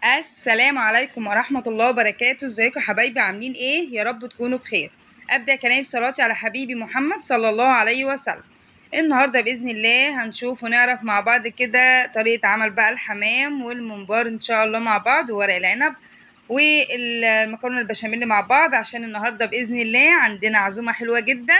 السلام عليكم ورحمة الله وبركاته. ازيكم يا حبايبي؟ عاملين ايه؟ يا رب تكونوا بخير. ابدأ كلامي بصلاتي على حبيبي محمد صلى الله عليه وسلم. النهاردة بإذن الله هنشوف ونعرف مع بعض كده طريقة عمل بقى الحمام والممبار ان شاء الله مع بعض، وورق العنب والمكرونة البشاميل مع بعض، عشان النهاردة بإذن الله عندنا عزومة حلوة جدا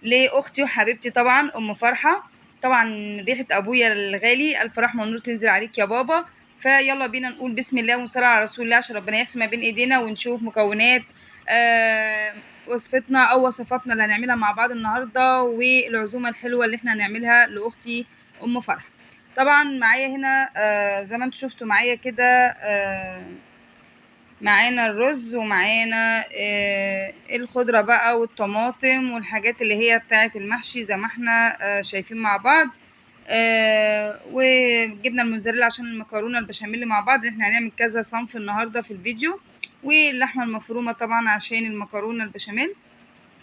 لأختي وحبيبتي طبعا أم فرحة. طبعا ريحة أبويا الغالي ألف رحمة ونور تنزل عليك يا بابا. فيلا بينا نقول بسم الله ونصلي على رسول الله عشان ربنا يحسن ما بين ايدينا، ونشوف مكونات آه وصفتنا او وصفاتنا اللي هنعملها مع بعض النهارده، والعزومه الحلوه اللي احنا هنعملها لاختي ام فرح. طبعا معايا هنا زي ما انتم شفتوا معايا كده معانا الرز، ومعانا الخضره بقى والطماطم والحاجات اللي هي بتاعه المحشي زي ما احنا شايفين مع بعض. وجبنا الموزاريلا عشان المكرونه البشاميل مع بعض. احنا هنعمل كذا صنف النهارده في الفيديو، واللحمه المفرومه طبعا عشان المكرونه البشاميل.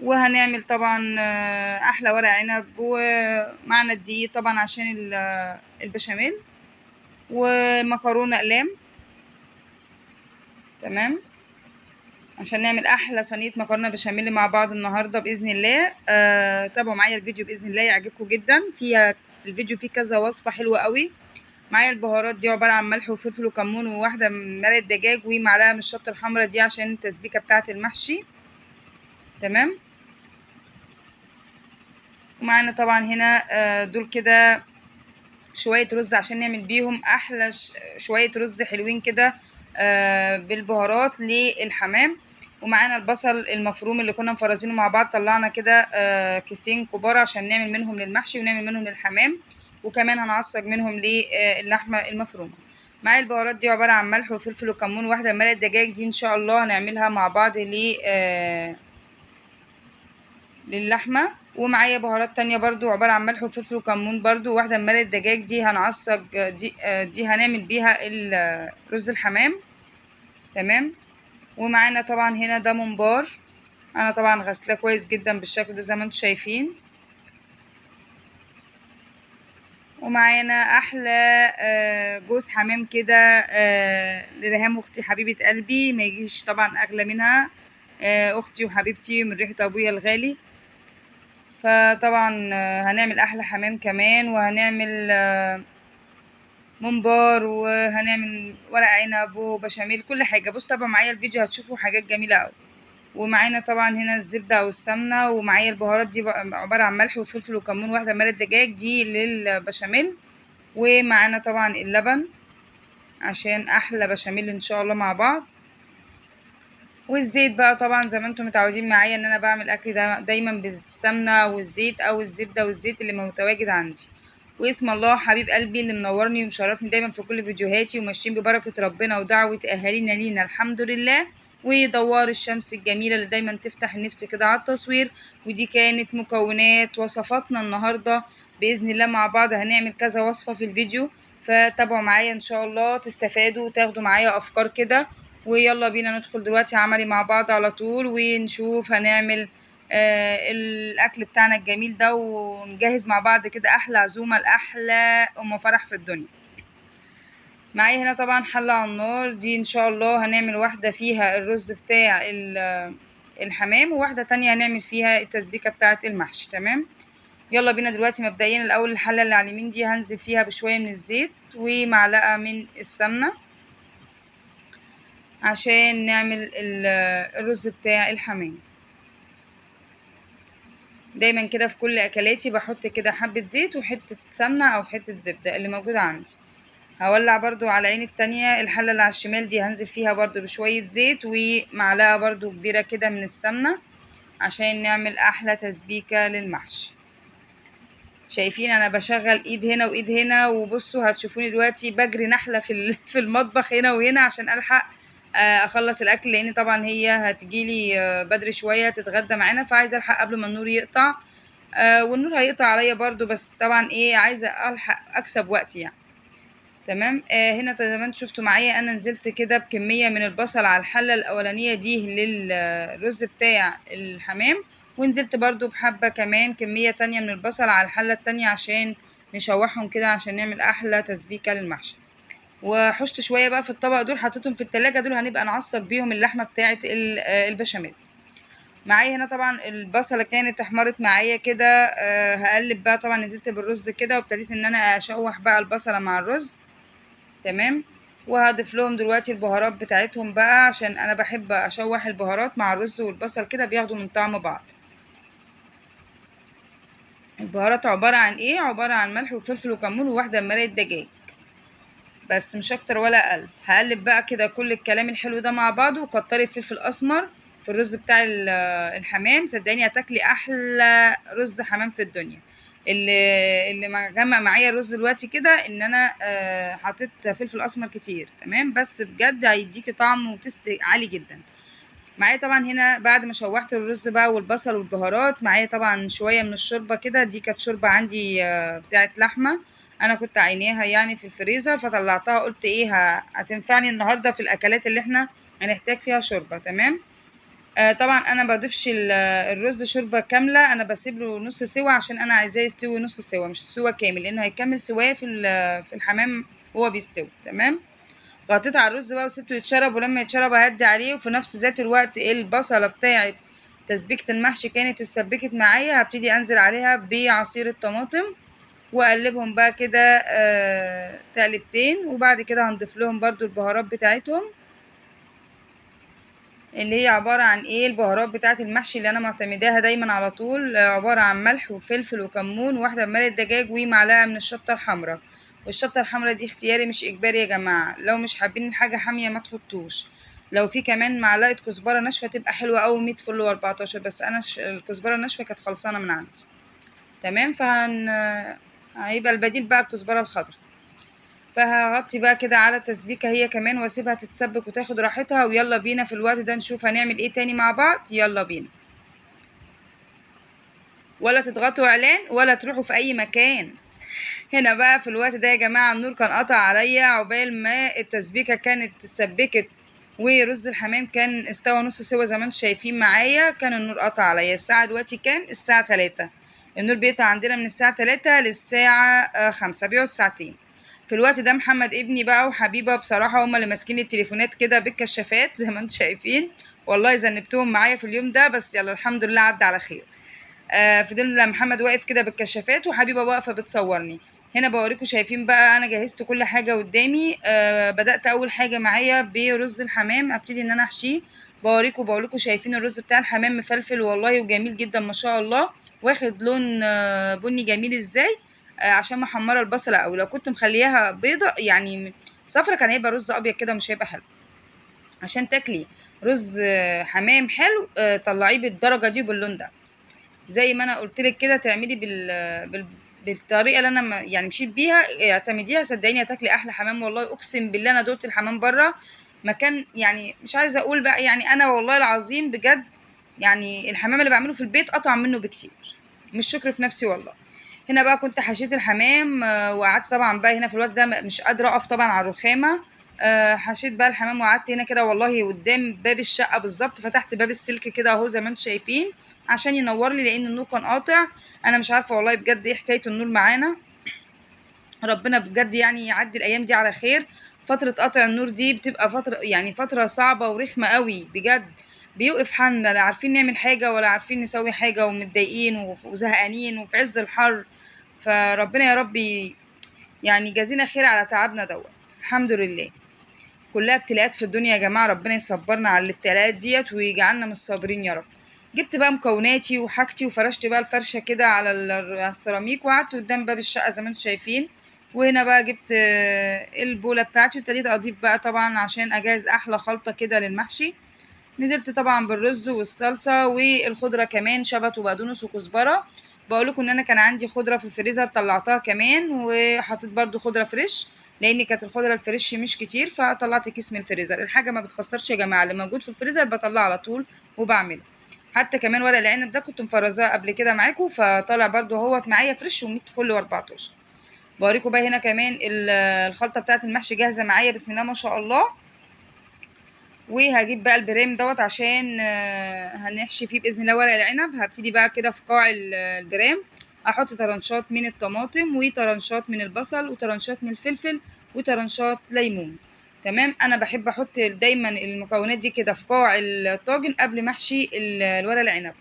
وهنعمل طبعا احلى ورق عنب، ومعنا الدقيق طبعا عشان البشاميل، ومكرونه اقلام. تمام، عشان نعمل احلى صينيه مكرونه بشاميل مع بعض النهارده باذن الله. تابعوا معايا الفيديو باذن الله يعجبكم جدا. فيها الفيديو فيه كذا وصفه حلوه قوي. معايا البهارات دي عبارة عن ملح وفلفل وكمون، وواحدة من مرقة دجاج، ومعلقة من الشطة الحمرا دي عشان التسبيكة بتاعة المحشي. تمام. ومعانا طبعا هنا دول كده شوية رز عشان نعمل بيهم أحلى شوية رز حلوين كده بالبهارات للحمام. ومعانا البصل المفروم اللي كنا مفرزينه مع بعض، طلعنا كده كيسين كبار عشان نعمل منهم للمحشي ونعمل منهم للحمام، وكمان هنعصج منهم للحمة المفرومة. معايا البهارات دي عبارة عن ملح وفلفل وكمون، واحدة مرقة دجاج دي ان شاء الله هنعملها مع بعض للحمة. ومعايا بهارات تانية برضو عبارة عن ملح وفلفل وكمون برضو، واحدة من مرقة دجاج دي هنعصج دي هنعمل بيها رز الحمام. تمام. ومعانا طبعا هنا ده ممبار، انا طبعا غسلاه كويس جدا بالشكل ده زي ما انتم شايفين. ومعانا احلى جوز حمام كده لريهام اختي حبيبة قلبي، ما يجيش طبعا اغلى منها. اختي وحبيبتي من ريحة ابويا الغالي. فطبعا هنعمل احلى حمام كمان، وهنعمل ممبار، وهنعمل ورق عنب وبشاميل كل حاجه. بص طبعا معايا الفيديو هتشوفوا حاجات جميله قوي. ومعانا طبعا هنا الزبده او السمنه، ومعايا البهارات دي عباره عن ملح وفلفل وكمون، واحده مرقه دجاج دي للبشاميل. ومعانا طبعا اللبن عشان احلى بشاميل ان شاء الله مع بعض. والزيت بقى طبعا زي ما انتم متعودين معايا ان انا بعمل اكل دايما بالسمنه والزيت او الزبده والزيت اللي متواجد عندي. واسم الله حبيب قلبي اللي منورني ومشرفني دايما في كل فيديوهاتي، وماشيين ببركه ربنا ودعوه اهالينا لينا الحمد لله. ودوار الشمس الجميله اللي دايما تفتح النفس كده على التصوير. ودي كانت مكونات وصفاتنا النهارده باذن الله مع بعض. هنعمل كذا وصفه في الفيديو، فتابعوا معايا ان شاء الله تستفادوا وتاخدوا معايا افكار كده. ويلا بينا ندخل دلوقتي عملي مع بعض على طول، ونشوف هنعمل الاكل بتاعنا الجميل ده، ونجهز مع بعض كده احلى عزومه لاحلى ام فرح في الدنيا. معايا هنا طبعا حله على النار دي ان شاء الله هنعمل واحده فيها الرز بتاع الحمام، وواحده تانية هنعمل فيها التسبيكه بتاعه المحشي. تمام. يلا بينا دلوقتي مبدئيا الاول الحله اللي على اليمين دي هنزل فيها بشويه من الزيت ومعلقه من السمنه عشان نعمل الرز بتاع الحمام. دايما كده في كل اكلاتي بحط كده حبة زيت وحتة سمنة او حتة زبدة اللي موجودة عندي. هولع برضو على العين التانية الحلة اللي على الشمال دي هنزل فيها برضو بشوية زيت ومعلقة برضو كبيرة كده من السمنة عشان نعمل احلى تسبيكة للمحشي. شايفين انا بشغل ايد هنا وايد هنا، وبصوا هتشوفوني دلوقتي بجري نحلة في المطبخ هنا وهنا عشان الحق اخلص الاكل، لان طبعا هي هتجيلي بدري شوية تتغدى معانا، فعايزة الحق قبل ما النور يقطع. والنور هيقطع عليا برضو، بس طبعا ايه عايزة الحق اكسب وقت يعني. تمام. هنا زي ما انتوا شفتوا معايا انا نزلت كده بكمية من البصل على الحلة الاولانية دي للرز بتاع الحمام، ونزلت برضو بحبة كمان كمية تانية من البصل على الحلة التانية عشان نشوحهم كده عشان نعمل احلى تسبيكة للمحشي. وحشت شويه بقى في الطبق دول، حطيتهم في التلاجة. دول هنبقى نعصق بيهم اللحمه بتاعه البشاميل. معايا هنا طبعا البصله كانت احمرت معايا كده. هقلب بقى، طبعا نزلت بالرز كده وابتديت ان انا اشوح بقى البصله مع الرز. تمام. وهضيف لهم دلوقتي البهارات بتاعتهم بقى، عشان انا بحب اشوح البهارات مع الرز والبصل كده، بياخدوا من طعم بعض. البهارات عباره عن ايه؟ عباره عن ملح وفلفل وكمون وواحده مرقه دجاج، بس مش اكتر ولا اقل. هقلب بقى كده كل الكلام الحلو ده مع بعضه، وكتري الفلفل الاسمر في الرز بتاع الحمام. صدقني هتاكلي احلى رز حمام في الدنيا. اللي مجمع معايا الرز دلوقتي كده ان انا حطيت فلفل اسمر كتير. تمام، بس بجد هيديكي طعم وتست عالي جدا. معايا طبعا هنا بعد ما شوحت الرز بقى والبصل والبهارات، معايا طبعا شويه من الشوربه كده. دي كانت شوربه عندي بتاعت لحمه، انا كنت عينيها يعني في الفريزر، فطلعتها قلت ايه هتنفعني النهارده في الاكلات اللي احنا هنحتاج فيها شوربه. تمام. طبعا انا بضيفش الرز شوربه كامله، انا بسيب له نص سوا، عشان انا عايزاه يستوي نص سوا مش سوا كامل، لانه هيكمل سواه في الحمام وهو بيستوي. تمام. غطيت على الرز بقى وسبته يتشرب، ولما يتشرب اهدي عليه. وفي نفس ذات الوقت البصله بتاعه تسبيكه المحشي كانت اتسبكت معايا، هبتدي انزل عليها بعصير الطماطم واقلبهم بقى كده تقلبتين. وبعد كده هنضيف لهم برضو البهارات بتاعتهم، اللي هي عبارة عن ايه؟ البهارات بتاعة المحشي اللي انا معتمداها دايما على طول، عبارة عن ملح وفلفل وكمون وواحدة مرقة دجاج ومعلقة من الشطة الحمراء. والشطة الحمراء دي اختياري مش اجباري يا جماعة، لو مش حابين الحاجة حامية ما تحطوش. لو في كمان معلقة كزبرة ناشفة تبقى حلوة اوي، 100 فل و14، بس انا الكزبرة الناشفة كانت خلصانة من عندي. تمام. هيبقى البديل بقى الكزبرة الخضراء. فهغطي بقى كده على التسبيكة هي كمان، واسيبها تتسبك وتاخد راحتها. ويلا بينا في الوقت ده نشوف هنعمل ايه تاني مع بعض. يلا بينا. ولا تضغطوا اعلان ولا تروحوا في اي مكان. هنا بقى في الوقت ده يا جماعة النور كان قطع عليا، عقبال ما التسبيكة كانت اتسبكت ورز الحمام كان استوى نص سوا زي ما انتم شايفين معايا. كان النور قطع عليا. الساعة دلوقتي كام؟ الساعة 3. النور بيقطع عندنا من الساعة 3 للساعة 5، بيقعد ساعتين. في الوقت ده محمد ابني بقى وحبيبه بصراحة هما اللي ماسكين التليفونات كده بالكشافات زي ما انتم شايفين. والله ذنبتهم معايا في اليوم ده، بس يلا الحمد لله عدى على خير. فضل محمد واقف كده بالكشافات وحبيبه واقفه بتصورني. هنا بوريكم، شايفين بقى انا جهزت كل حاجه قدامي. بدات اول حاجه معايا برز الحمام، ابتدي ان انا احشيه. بقولكم شايفين الرز بتاع الحمام مفلفل والله وجميل جدا ما شاء الله، واخد لون بني جميل ازاي. عشان محمره البصله، او لو كنت مخلياها بيضه يعني صفرة كان هيبقى رز ابيض كده مش هيبقى حلو. عشان تاكلي رز حمام حلو طلعيه بالدرجه دي باللون ده. زي ما انا قلت لك كده تعملي بالطريقه اللي انا يعني مشيت بيها، اعتمديها صدقيني هتاكلي احلى حمام. والله اقسم بالله انا دوقت الحمام بره مكان، يعني مش عايزه اقول بقى، يعني انا والله العظيم بجد يعني الحمام اللي بعمله في البيت اطعم منه بكتير. مش شكر في نفسي والله. هنا بقى كنت حشيت الحمام وقعدت طبعا بقى هنا في الوقت ده مش قادره اقف طبعا على الرخامه. حشيت بقى الحمام وقعدت هنا كده والله قدام باب الشقه بالظبط، فتحت باب السلك كده اهو زي ما انتم شايفين عشان ينور لي، لان النور كان قاطع. انا مش عارفه والله بجد ايه حكايه النور معانا. ربنا بجد يعني يعدي الايام دي على خير. فتره قطع النور دي بتبقى فتره، يعني فتره صعبه ورخمه قوي بجد. بيوقف حالنا، لا عارفين نعمل حاجه ولا عارفين نسوي حاجه، ومتضايقين وزهقانين وفي عز الحر. فربنا يا ربي يعني جازينا خير على تعبنا دوت. الحمد لله. كلها ابتلاءات في الدنيا يا جماعة، ربنا يصبرنا على الابتلاءات ديت ويجعلنا من الصابرين يا رب. جبت بقى مكوناتي وحاجتي وفرشت بقى الفرشة كده على على السيراميك، وقعدت قدام باب الشقة زي ما انتم شايفين. وهنا بقى جبت البولة بتاعتي وابتديت اضيف بقى طبعا عشان اجهز احلى خلطة كده للمحشي. نزلت طبعا بالرز والصلصة والخضرة كمان، شبت وبقدونس وكزبرة. بقول لكم ان انا كان عندي خضرة في الفريزر طلعتها كمان، وحطيت برضو خضرة فريش لان كانت الخضرة الفريش مش كتير، فطلعت كيس من الفريزر. الحاجة ما بتخسرش يا جماعة، اللي موجود في الفريزر بطلعه على طول وبعمله. حتى كمان ورق العنب ده كنت مفرزاه قبل كده معاكم، فطالع برضو اهوت معايا فريش و100 فل و14. بوريكم بقى هنا كمان الخلطة بتاعت المحشي جاهزة معايا بسم الله ما شاء الله. وهجيب بقى البريم دوت عشان هنحشي فيه باذن الله ورق العنب. هبتدي بقى كده في قاع البريم احط طرنشات من الطماطم وطرنشات من البصل وطرنشات من الفلفل وطرنشات ليمون. تمام. انا بحب احط دايما المكونات دي كده في قاع الطاجن قبل ما احشي الورق العنب،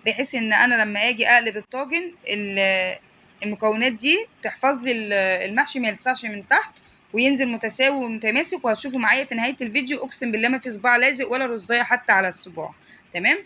بحيث ان انا لما اجي اقلب الطاجن المكونات دي تحفظ لي المحشي ما يلسعش من تحت، وينزل متساوي ومتماسك. وهتشوفوا معايا في نهاية الفيديو اقسم بالله ما في صباع لازق ولا رزاية حتى على الصباع. تمام.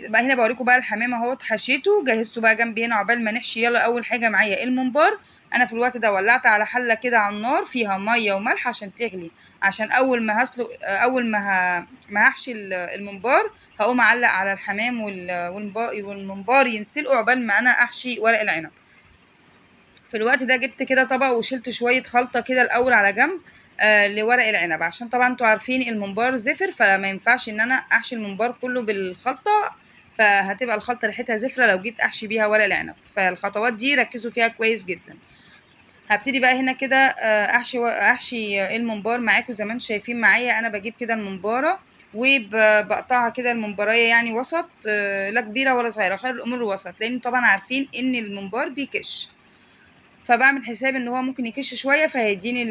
بقى هنا بوريكم بقى الحمام اهوت، حشيته جهزته بقى جنبي هنا عقبال ما نحشي. يلا اول حاجه معايا الممبار. انا في الوقت ده ولعت على حله كده على النار فيها ميه وملح عشان تغلي، عشان اول ما هسلق اول ما هحشي الممبار هقوم اعلق على الحمام والممبار ينسلقوا عقبال ما انا احشي ورق العنب. في الوقت ده جبت كده طبق وشلت شويه خلطه كده الاول على جنب لورق العنب، عشان طبعا انتوا عارفين الممبار زفر، فما ينفعش ان انا احشي الممبار كله بالخلطه، فهتبقى الخلطه ريحتها زفره لو جيت احشي بيها ورق العنب. فالخطوات دي ركزوا فيها كويس جدا. هبتدي بقى هنا كده احشي الممبار معاكم زي ما انتم شايفين معايا. انا بجيب كده الممباره وبقطعها كده الممبرايه يعني وسط، لا كبيره ولا صغيره، خير الامور الوسط، لان طبعا عارفين ان الممبار بيكش، فبعمل حساب ان هو ممكن يكش شويه فهيديني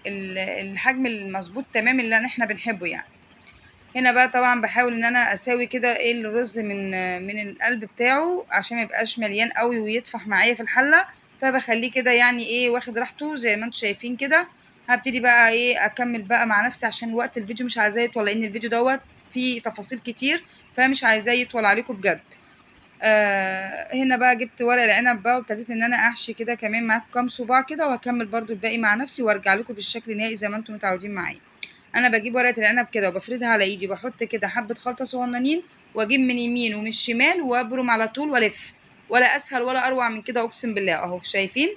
الحجم المظبوط تمام اللي احنا بنحبه يعني. هنا بقى طبعا بحاول ان انا اساوي كده ايه الرز من القلب بتاعه عشان ما يبقاش مليان قوي ويطفح معايا في الحله، فبخليه كده يعني ايه واخد راحته زي ما انتم شايفين كده. هبتدي بقى ايه اكمل بقى مع نفسي عشان وقت الفيديو مش عايزاه يطول، لان الفيديو دوت فيه تفاصيل كتير فمش عايزاه يطول عليكم بجد. هنا بقى جبت ورق العنب بقى وابتديت ان انا احشي كده كمان معاكم كام صباع كده، وهكمل برضو الباقي مع نفسي وارجع لكم بالشكل النهائي زي ما انتم متعودين معايا. انا بجيب ورقه العنب كده وبفردها على ايدي، بحط كده حبه خلطه صغننين واجيب من يمين ومن الشمال وابرم على طول والف، ولا اسهل ولا اروع من كده اقسم بالله. اهو شايفين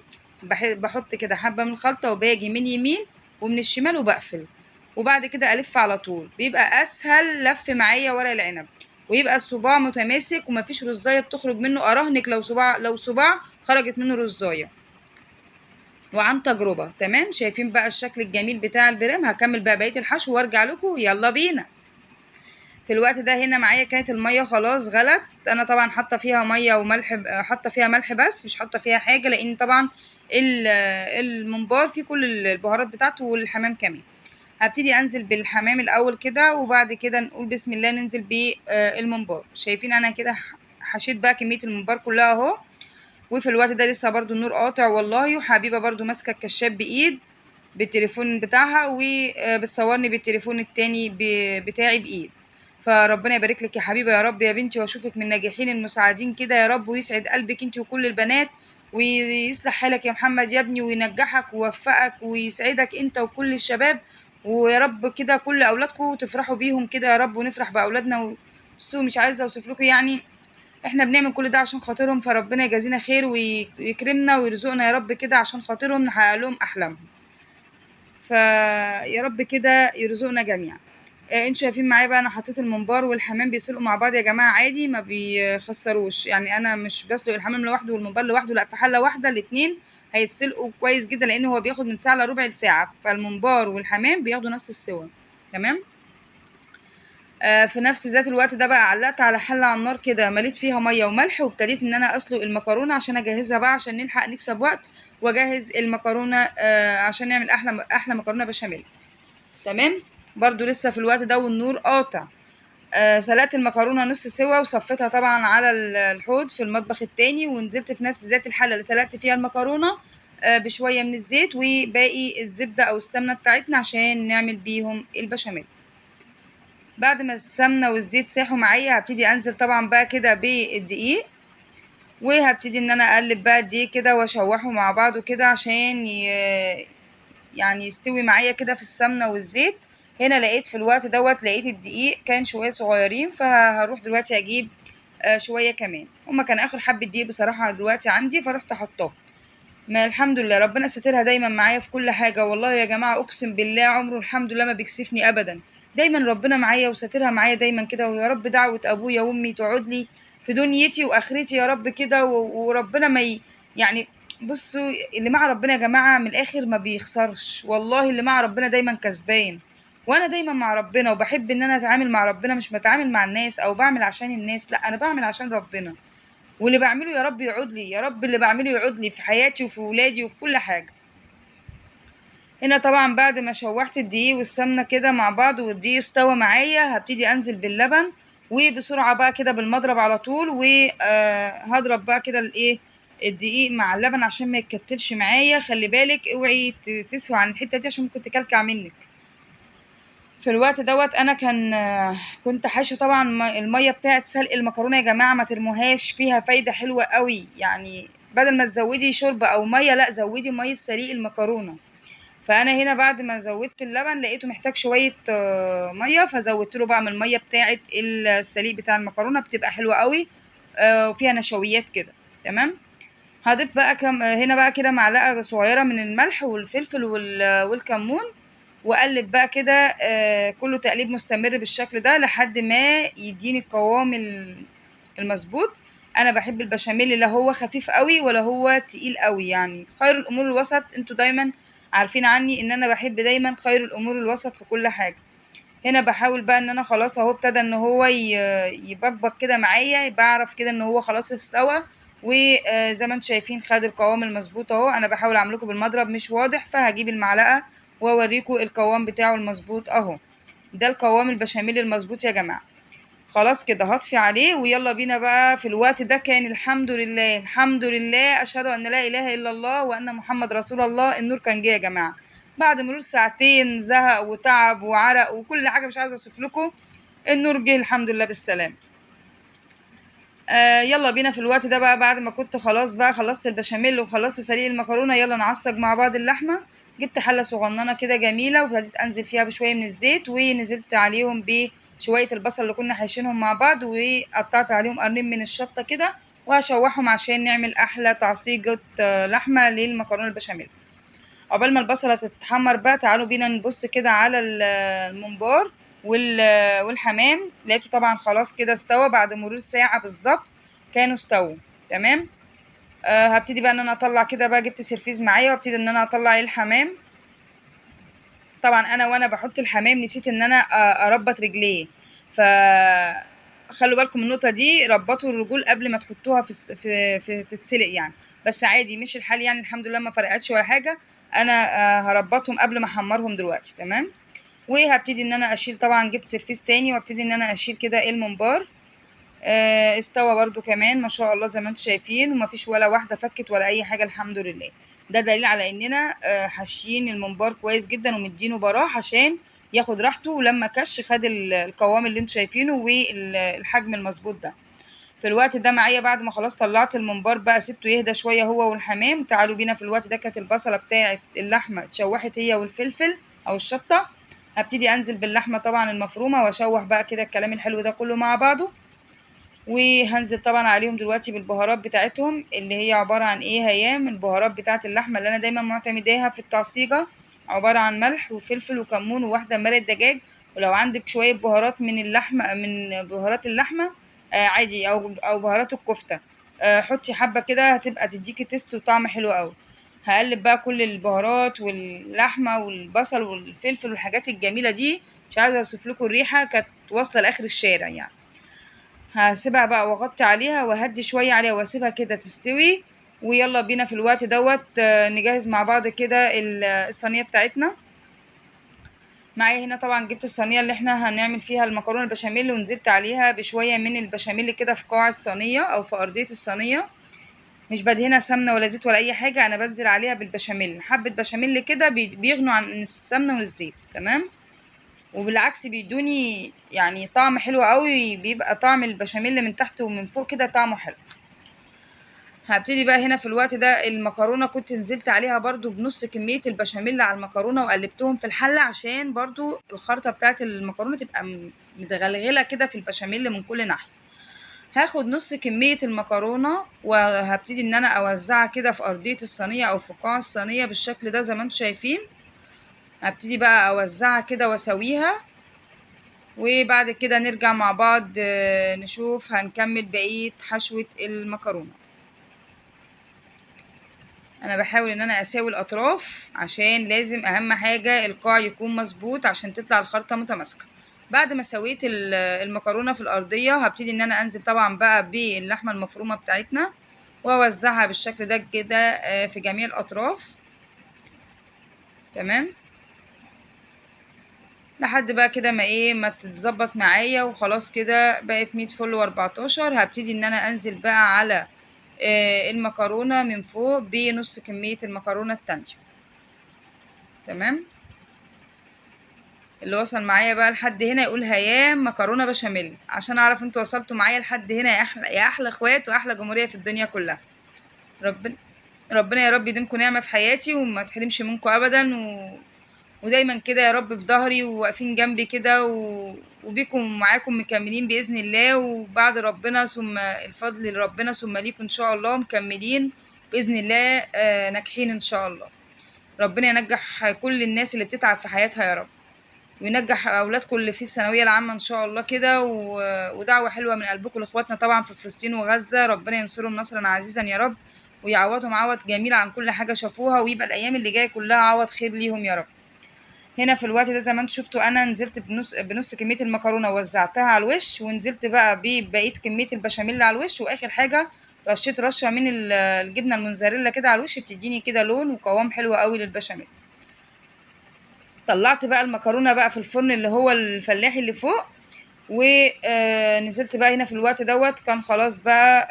بحط كده حبه من الخلطه وباجي من يمين ومن الشمال وبقفل، وبعد كده الف على طول، بيبقى اسهل لف معايا ورق العنب، ويبقى الصباع متماسك ومفيش رزايه بتخرج منه. اراهنك لو صباع خرجت منه رزايه، وعن تجربة. تمام. شايفين بقى الشكل الجميل بتاع البريم. هكمل بقى بقية الحشو وارجع لكم. يلا بينا. في الوقت ده هنا معايا كانت المية خلاص غلت. انا طبعا حاطة فيها مية وملح، حاطة فيها ملح بس مش حاطة فيها حاجة، لان طبعا الممبار فيه كل البهارات بتاعته والحمام كمان. هبتدي انزل بالحمام الاول كده، وبعد كده نقول بسم الله ننزل بالممبار. شايفين انا كده حشيت بقى كمية الممبار كلها اهو. وفي الوقت ده لسه برضو النور قاطع والله، وحبيبة برضو ماسكة الكشاف بإيد بالتليفون بتاعها وبتصورني بالتليفون التاني بتاعي بإيد. فربنا يبارك لك يا حبيبة يا رب يا بنتي، واشوفك من الناجحين المساعدين كده يا رب، ويسعد قلبك انت وكل البنات، ويصلح حالك يا محمد يا ابني، وينجحك ويوفقك ويسعدك انت وكل الشباب، ويا رب كده كل اولادكم تفرحوا بيهم كده يا رب، ونفرح باولادنا. بصوا مش عايزه اوصف لكم يعني احنا بنعمل كل ده عشان خاطرهم، فربنا يجازينا خير ويكرمنا ويرزقنا يا رب كده عشان خاطرهم نحقق لهم احلامهم. فيا رب كده يرزقنا جميعا. انتوا شايفين معايا بقى انا حطيت الممبار والحمام بيسلقوا مع بعض يا جماعه عادي ما بيخسروش، يعني انا مش بسلق الحمام لوحده والممبار لوحده، لا في حله واحده الاتنين هيتسلقوا كويس جدا، لان هو بياخد من ساعه لربع ساعه، فالممبار والحمام بياخدوا نفس السوا. تمام. في نفس ذات الوقت ده بقى علقت على حلة على النار كده، مليت فيها مية وملح، وابتديت ان انا اسلق المكرونة عشان اجهزها بقى عشان نلحق نكسب وقت، واجهز المكرونة عشان نعمل احلى مكرونة بشاميل. تمام. برضو لسه في الوقت ده والنور قاطع. سلقت المكرونة نص سوا وصفيتها طبعا على الحوض في المطبخ التاني، ونزلت في نفس ذات الحلة اللي سلقت فيها المكرونة بشوية من الزيت وباقي الزبدة او السمنة بتاعتنا عشان نعمل بيهم البشاميل. بعد ما السمنة والزيت ساحوا معايا هبتدي انزل طبعا بقى كده بالدقيق، وهبتدي ان انا اقلب بقى الدقيق كده واشوحه مع بعضه كده عشان يعني يستوي معايا كده في السمنة والزيت. هنا لقيت في الوقت دوت لقيت الدقيق كان شوية صغيرين، فهروح دلوقتي اجيب شوية كمان. هما كان اخر حبة دقيق بصراحة دلوقتي عندي فرحت احطهم. ما الحمد لله ربنا ساترها دايما معايا في كل حاجة والله يا جماعة، اقسم بالله عمره الحمد لله ما بيكسفني ابدا. دايما ربنا معايا وساترها معايا دايما كده، ويا رب دعوة ابويا وامي تقعد لي في دنيتي واخرتي يا رب كده، وربنا ما يعني بصوا اللي مع ربنا يا جماعة من الاخر ما بيخسرش والله، اللي مع ربنا دايما كسبان. وانا دايما مع ربنا وبحب ان انا اتعامل مع ربنا، مش بتعامل مع الناس او بعمل عشان الناس، لا انا بعمل عشان ربنا، واللي بعمله يا رب يعود لي، يا رب اللي بعمله يعود لي في حياتي وفي ولادي وفي كل حاجة. هنا طبعا بعد ما شوحت الدقيق والسمنة كده مع بعض والدقيق استوى معايا، هبتدي انزل باللبن وبسرعة بقى كده بالمضرب على طول، وهضرب بقى كده الايه الدقيق مع اللبن عشان ما يتكتلش معايا. خلي بالك اوعي تسوي عن الحتة دي عشان ممكن تكلكع منك. في الوقت دوت انا كنت حاشة طبعا المية بتاعت سلق المكرونة. يا جماعة ما ترموهاش، فيها فايدة حلوة قوي يعني، بدل ما تزودي شوربة او مية لا زودي مية سليق المكرونة. فانا هنا بعد ما زودت اللبن لقيته محتاج شويه ميه، فزودت له بقى من الميه بتاعه السليق بتاع المكرونه، بتبقى حلوه قوي وفيها نشويات كده. تمام. هضيف بقى كم هنا بقى كده معلقه صغيره من الملح والفلفل والكمون، واقلب بقى كده كله تقليب مستمر بالشكل ده لحد ما يديني القوام المظبوط. انا بحب البشاميل لا هو خفيف قوي ولا هو تقيل قوي، يعني خير الامور الوسط. انتوا دايما عارفين عني ان انا بحب دايما خير الامور الوسط في كل حاجه. هنا بحاول بقى ان انا خلاص اهو ابتدى ان هو يبقبق كده معايا، بعرف كده ان هو خلاص استوى. وزي ما انتم شايفين خد القوام المظبوط اهو. انا بحاول اعملكم بالمضرب مش واضح، فهجيب المعلقه واوريكم القوام بتاعه المظبوط اهو. ده القوام البشاميل المظبوط يا جماعه. خلاص كده هطفي عليه ويلا بينا بقى. في الوقت ده كان الحمد لله الحمد لله اشهد ان لا اله الا الله وان محمد رسول الله، النور كان جه يا جماعه بعد مرور ساعتين زهق وتعب وعرق وكل حاجه مش عايزه اوصف لكم. النور جه الحمد لله بالسلام. يلا بينا. في الوقت ده بقى بعد ما كنت خلاص بقى خلصت البشاميل وخلصت سليق المكرونه، يلا نعصج مع بعض اللحمه. جبت حله صغننه كده جميله وابتديت انزل فيها بشويه من الزيت، ونزلت عليهم بشويه البصل اللي كنا حاشينهم مع بعض، وقطعت عليهم قرنين من الشطه كده وهشوحهم عشان نعمل احلى تعصيجه لحمه للمكرونه البشاميل. عقبال ما البصله تتحمر بقى تعالوا بينا نبص كده على الممبار والحمام. لقيته طبعا خلاص كده استوى بعد مرور ساعة بالظبط كانوا استووا. تمام. هبتدي بقى ان انا اطلع كده بقى، جبت سيرفيز معايا وابتدي ان انا اطلع الحمام. طبعا انا وانا بحط الحمام نسيت ان انا اربط رجليه، ف خلوا بالكم من النقطة دي، ربطوا الرجول قبل ما تحطوها في تتسلق يعني. بس عادي مش الحال يعني، الحمد لله ما فرقتش ولا حاجة. انا هربطهم قبل ما احمرهم دلوقتي. تمام. وهبتدي ان انا اشيل، طبعا جبت سيرفيس تاني وابتدي ان انا اشيل كده الممبار. استوى برضو كمان ما شاء الله زي ما انتم شايفين، ومفيش ولا واحدة فكت ولا اي حاجة الحمد لله. ده دليل على اننا حاشيين الممبار كويس جدا ومدينه براح عشان ياخد راحته، ولما كش خد القوام اللي انتم شايفينه والحجم المظبوط ده. في الوقت ده معايا بعد ما خلاص طلعت الممبار بقى سبته يهدى شوية هو والحمام. تعالوا بينا. في الوقت ده كانت البصلة بتاعت اللحمة اتشوحت هي والفلفل او الشطة. هبتدي انزل باللحمة طبعا المفرومة واشوح بقى كده الكلام الحلو ده كله مع بعضه. وهنزل طبعا عليهم دلوقتي بالبهارات بتاعتهم اللي هي عبارة عن ايه هيام. البهارات بتاعت اللحمة اللي انا دايما معتمداها في التعصيجة عبارة عن ملح وفلفل وكمون وواحدة مرقة دجاج. ولو عندك شوية بهارات من اللحمة من بهارات اللحمة عادي او بهارات الكفتة حطي حبة كده هتبقى تديكي تيست وطعم حلو قوي. هقلب بقى كل البهارات واللحمة والبصل والفلفل والحاجات الجميلة دي، مش عايزة اوصف لكم الريحة كانت واصلة لاخر الشارع يعني. هاسيبها بقى واغطي عليها وهدي شوية عليها واسيبها كده تستوي. ويلا بينا في الوقت دوت نجهز مع بعض كده الصينية بتاعتنا. معايا هنا طبعا جبت الصينية اللي احنا هنعمل فيها المكرونة البشاميل، ونزلت عليها بشوية من البشاميل كده في قاع الصينية او في ارضية الصينية. مش بدهنها سمنة ولا زيت ولا اي حاجة، انا بنزل عليها بالبشاميل حبة بشاميل كده بيغنوا عن السمنة والزيت. تمام. وبالعكس بيدوني يعني طعم حلو قوي، بيبقى طعم البشاميل من تحت ومن فوق كده طعمه حلو. هبتدي بقى هنا في الوقت ده المكرونة كنت نزلت عليها برضو بنص كمية البشاميل على المكرونة وقلبتهم في الحلة عشان برضو الخلطة بتاعت المكرونة تبقى متغلغلة كده في البشاميل من كل ناحية. هاخد نص كمية المكرونة وهبتدي ان انا اوزعها كده في ارضية الصينية او في قاع الصينية بالشكل ده زي ما انتم شايفين. هبتدي بقى اوزعها كده واسويها، وبعد كده نرجع مع بعض نشوف هنكمل بقية حشوة المكرونة. انا بحاول ان انا اساوي الاطراف عشان لازم اهم حاجة القاع يكون مظبوط عشان تطلع الخلطة متماسكة. بعد ما سويت المكرونة في الارضية هبتدي ان انا انزل طبعا بقى باللحمة المفرومة بتاعتنا واوزعها بالشكل ده كده في جميع الاطراف. تمام. لحد بقى كده ما ايه ما تتظبط معايا وخلاص كده بقت 100 فل و14. هبتدي ان انا انزل بقى على المكرونة من فوق بنص كمية المكرونة التانية. تمام. اللي وصل معايا بقى لحد هنا يقول هيام مكرونة بشاميل، عشان اعرف انتوا وصلتوا معايا لحد هنا. يا احلى يا احلى اخوات واحلى جمهورية في الدنيا كلها. ربنا ربنا يا رب يديمكم نعمة في حياتي وما تحرمش منكم ابدا ودايما كده يا رب في ظهري وواقفين جنبي كده وبيكم معاكم مكملين بإذن الله، وبعد ربنا ثم الفضل لربنا ثم ليكم إن شاء الله مكملين بإذن الله ناجحين إن شاء الله. ربنا ينجح كل الناس اللي بتتعب في حياتها يا رب، وينجح أولادكم اللي في الثانوية العامة إن شاء الله كده ودعوة حلوة من قلبكم لإخواتنا طبعا في فلسطين وغزة. ربنا ينصرهم نصرا عزيزا يا رب، ويعوضهم عوض جميل عن كل حاجة شافوها، ويبقى الأيام اللي جاية كلها عوض خير ليهم يا رب. هنا في الوقت ده زي ما انتوا شفتوا انا نزلت بنص كميه المكرونه ووزعتها على الوش، ونزلت بقى ببقيه كميه البشاميل على الوش، واخر حاجه رشيت رشه من الجبنه الموزاريلا كده على الوش، بتديني كده لون وقوام حلو قوي للبشاميل. طلعت بقى المكرونه بقى في الفرن اللي هو الفلاحي اللي فوق، ونزلت بقى هنا في الوقت دوت كان خلاص بقى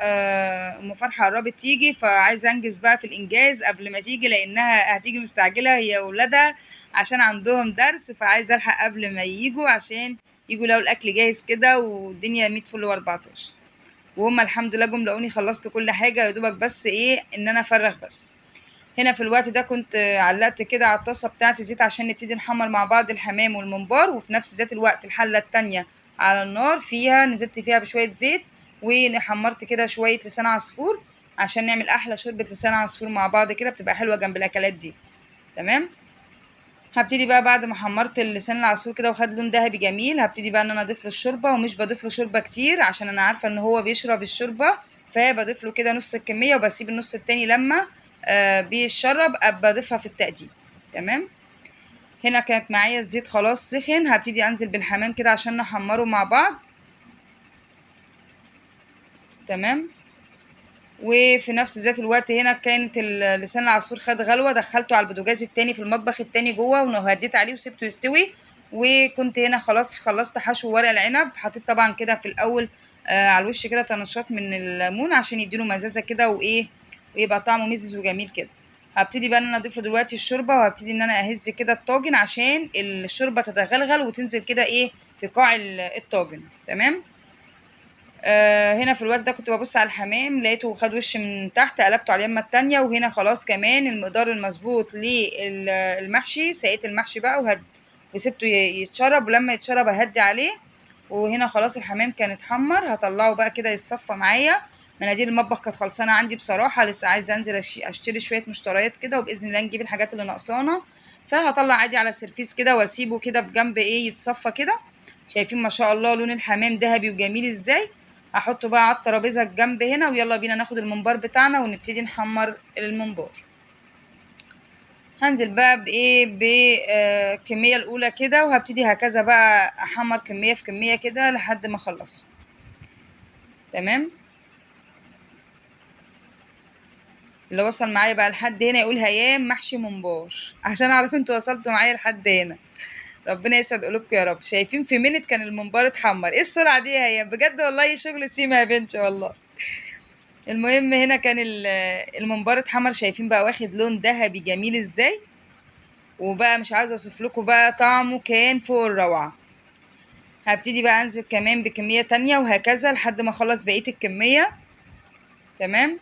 ام فرحه قربت تيجي، فعايزه انجز بقى في الانجاز قبل ما تيجي لانها هتيجي مستعجله هي وولادها عشان عندهم درس، فعايزه الحق قبل ما يجوا عشان يجوا لقوا الاكل جاهز كده والدنيا 100 فل و14. وهم الحمد لله جم لقوني خلصت كل حاجه يا دوبك بس ايه ان انا افرغ بس. هنا في الوقت ده كنت علقت كده على الطاسة بتاعتي زيت عشان نبتدي نحمر مع بعض الحمام والممبار، وفي نفس ذات الوقت الحلة التانية على النار فيها نزلت فيها بشوية زيت، وحمرت كده شوية لسان عصفور عشان نعمل أحلى شوربة لسان عصفور مع بعض كده بتبقى حلوة جنب الأكلات دي. تمام. هبتدي بقى بعد ما حمرت اللسان العصفور كده وخد لون ذهبي جميل، هبتدي بقى ان انا اضيف له الشوربه، ومش بضيف له شوربه كتير عشان انا عارفه ان هو بيشرب الشوربه، فبضيف له كده نص الكميه وبسيب النص التاني لما بيشرب ابقى اضيفها في التقديم. تمام. هنا كانت معايا الزيت خلاص سخن، هبتدي انزل بالحمام كده عشان نحمره مع بعض. تمام. وفي نفس ذات الوقت هنا كانت لسان العصفور خد غلوة، دخلته على البوتاجاز التاني في المطبخ التاني جوه وهديت عليه وسبته يستوي. وكنت هنا خلاص خلصت حشو ورق العنب، حطيت طبعا كده في الاول على الوش كده طنشات من الليمون عشان يديله مزازه كده وايه ويبقى طعمه مزز وجميل كده. هبتدي بقى ان انا اضيف له دلوقتي الشوربه، وهبتدي ان انا اهز كده الطاجن عشان الشوربه تتغلغل وتنزل كده ايه في قاع الطاجن. تمام. هنا في الوقت ده كنت ببص على الحمام لقيته خد وش من تحت، قلبته على اليمه التانية، وهنا خلاص كمان المقدار المظبوط للمحشي سقيت المحشي بقى وسبته يتشرب، ولما يتشرب اهدي عليه. وهنا خلاص الحمام كان اتحمر، هطلعه بقى كده يتصفى معايا. مناديل المطبخ كانت خلصانه عندي بصراحه، لسه عايزه انزل اشتري شويه مشتريات كده وباذن الله نجيب الحاجات اللي ناقصانا، فهطلع عادي على السرفيس كده واسيبه كده في جنب ايه يتصفى كده. شايفين ما شاء الله لون الحمام ذهبي وجميل ازاي. هحطه بقى على الترابيزه الجنب هنا، ويلا بينا ناخد الممبار بتاعنا ونبتدي نحمر الممبار. هنزل بقى بايه بكميه الاولى كده، وهبتدي هكذا بقى احمر كميه في كميه كده لحد ما اخلص. تمام. اللي وصل معايا بقى لحد هنا يقول هيام محشي ممبار عشان اعرف انتوا وصلتوا معايا لحد هنا. ربنا يسعد قلوبكم يا رب. شايفين في منت كان الممبار اتحمر، ايه السرعه دي يا هيام بجد والله شغل سيما يا بنتي والله. المهم هنا كان الممبار اتحمر، شايفين بقى واخد لون ذهبي جميل ازاي، وبقى مش عايزه اوصف لكم بقى طعمه كان فوق الروعه. هبتدي بقى انزل كمان بكميه تانية وهكذا لحد ما اخلص بقيه الكميه. تمام.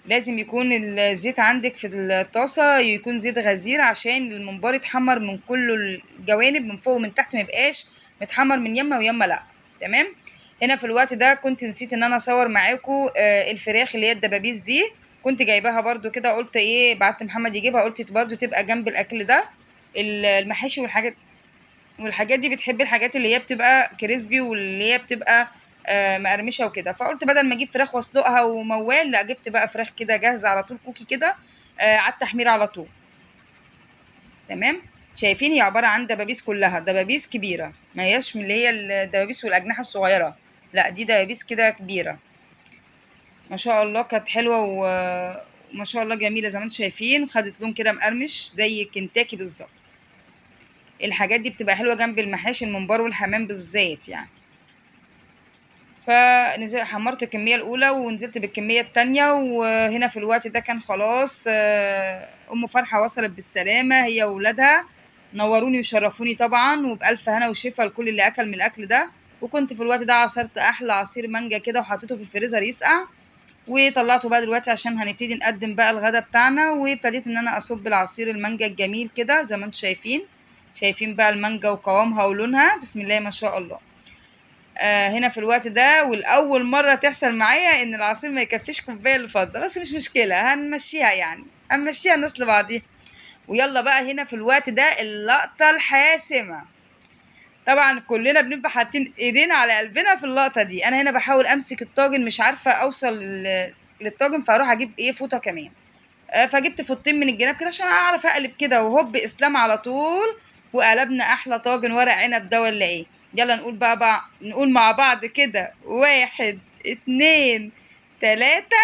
لازم يكون الزيت عندك في الطاسه يكون زيت غزير عشان الممبار يتحمر من كل الجوانب من فوق ومن تحت، ما يبقاش متحمر من يمه ويمه لا. تمام. هنا في الوقت ده كنت نسيت ان انا اصور معاكم الفراخ اللي هي الدبابيس دي، كنت جايباها برضو كده قلت ايه بعت محمد يجيبها، قلت برضو تبقى جنب الاكل ده. المحاشي والحاجات دي بتحب الحاجات اللي هي بتبقى كريسبي واللي هي بتبقى مقرمشه وكده، فقلت بدل ما اجيب فراخ واسلقها وموال لا جبت بقى فراخ كده جاهزه على طول كوكي كده على التحمير على طول. تمام. شايفين هي عباره عن دبابيس كلها دبابيس كبيره، ما هياش من اللي هي الدبابيس والاجنحه الصغيره، لا دي دبابيس كده كبيره. ما شاء الله كانت حلوه ما شاء الله جميله زي ما انتم شايفين، خدت لون كده مقرمش زي كنتاكي بالظبط. الحاجات دي بتبقى حلوه جنب المحاشي الممبار والحمام بالذات يعني. فنزل حمرت الكميه الاولى ونزلت بالكميه التانية، وهنا في الوقت ده كان خلاص ام فرحه وصلت بالسلامه هي وولادها، نوروني وشرفوني طبعا، وبالف هنا وشفا لكل اللي اكل من الاكل ده. وكنت في الوقت ده عصرت احلى عصير مانجا كده وحطيته في الفريزر يسقع، وطلعته بقى دلوقتي عشان هنبتدي نقدم بقى الغدا بتاعنا. وابتديت ان انا اصب العصير المانجا الجميل كده زي ما انتم شايفين. شايفين بقى المانجا وقوامها ولونها بسم الله ما شاء الله. هنا في الوقت ده والاول مره تحصل معايا ان العصير ما يكفيش كوبايه اللي فاضله، بس مش مشكله هنمشيها يعني، هنمشيها الناس لبعضيها. ويلا بقى هنا في الوقت ده اللقطه الحاسمه. طبعا كلنا بنبقى حاطين ايدينا على قلبنا في اللقطه دي. انا هنا بحاول امسك الطاجن مش عارفه اوصل للطاجن، فاروح اجيب ايه فوطه كمان. فجبت فوطين من الجناب كده عشان اعرف اقلب كده، وهوب اسلام على طول. وقلبنا احلى طاجن ورق عنب ده ولا ايه؟ يلا نقول بقى نقول مع بعض كده 1 2 3،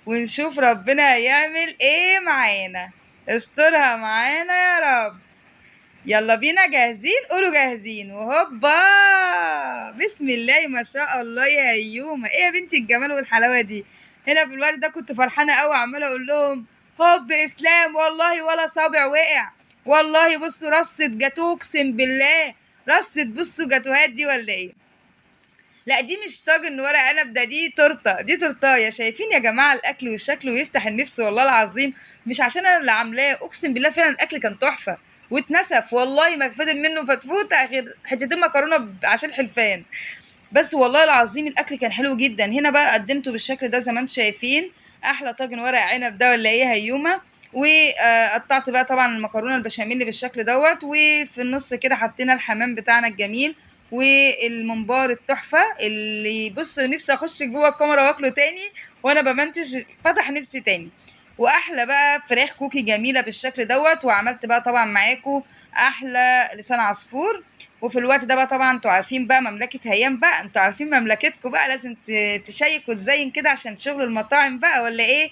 ونشوف ربنا هيعمل ايه معانا. استرها معانا يا رب. يلا بينا جاهزين؟ قولوا جاهزين وهوبا. بسم الله ما شاء الله يا هيومه، ايه يا بنتي الجمال والحلاوه دي. هنا في الوقت ده كنت فرحانه قوي عماله اقول لهم هوب اسلام والله ولا صابع وقع. والله بصوا رصة جاتوه اقسم بالله. رصة بصوا جاتوهات دي ولا ايه؟ لا دي مش طاجن ورق عنب، ده دي تورته، دي تورتايه. شايفين يا جماعه الاكل والشكل ويفتح النفس والله العظيم. مش عشان انا اللي عاملاه، اقسم بالله فعلا الاكل كان تحفه. واتنسف والله ما فضل منه فتفوته غير حتتين مكرونه عشان حلفان. بس والله العظيم الاكل كان حلو جدا. هنا بقى قدمته بالشكل ده زي ما انتم شايفين، احلى طاجن ورق عنب ده ولا ايه هيومه. وقطعت بقى طبعا المكرونه البشاميل بالشكل دوت، وفي النص كده حطينا الحمام بتاعنا الجميل والممبار التحفه اللي بص نفسي اخش جوه الكاميرا واكله تاني وانا بمنتج، فتح نفسي تاني. واحلى بقى فراخ كوكي جميله بالشكل دوت. وعملت بقى طبعا معاكم احلى لسان عصفور. وفي الوقت ده بقى طبعا انتوا عارفين بقى مملكة هيام بقى، انتوا عارفين مملكتكم بقى لازم تشيك وتزين كده عشان شغل المطاعم بقى ولا ايه؟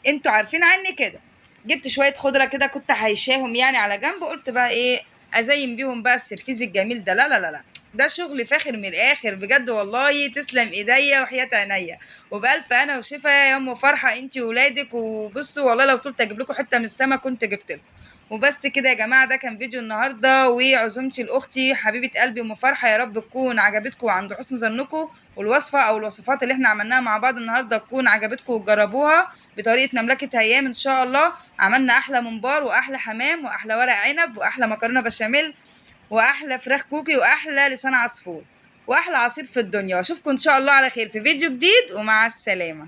انتوا عارفين عني كده. جبت شوية خضرة كده كنت هيشاهم يعني على جنب، قلت بقى ايه ازين بيهم بقى السرفيز الجميل ده. لا لا لا لا، ده شغل فاخر من الاخر بجد والله. تسلم ايديا وحياة عينيا. وبألف انا وشفا يا ام فرحة انتي وولادك. وبصوا والله لو طولت اجيب لكم حتة من السما كنت جبت لكم. وبس كده يا جماعة، ده كان فيديو النهاردة وعزومتي لأختي حبيبة قلبي أم فرحة. يا رب تكون عجبتكم وعند حسن ظنكم، والوصفة أو الوصفات اللي احنا عملناها مع بعض النهاردة تكون عجبتكم وتجربوها بطريقة مملكة هيام إن شاء الله. عملنا أحلى ممبار وأحلى حمام وأحلى ورق عنب وأحلى مكرونة بشاميل وأحلى فراخ كوكي وأحلى لسان عصفور وأحلى عصير في الدنيا. وأشوفكم إن شاء الله على خير في فيديو جديد، ومع السلامة.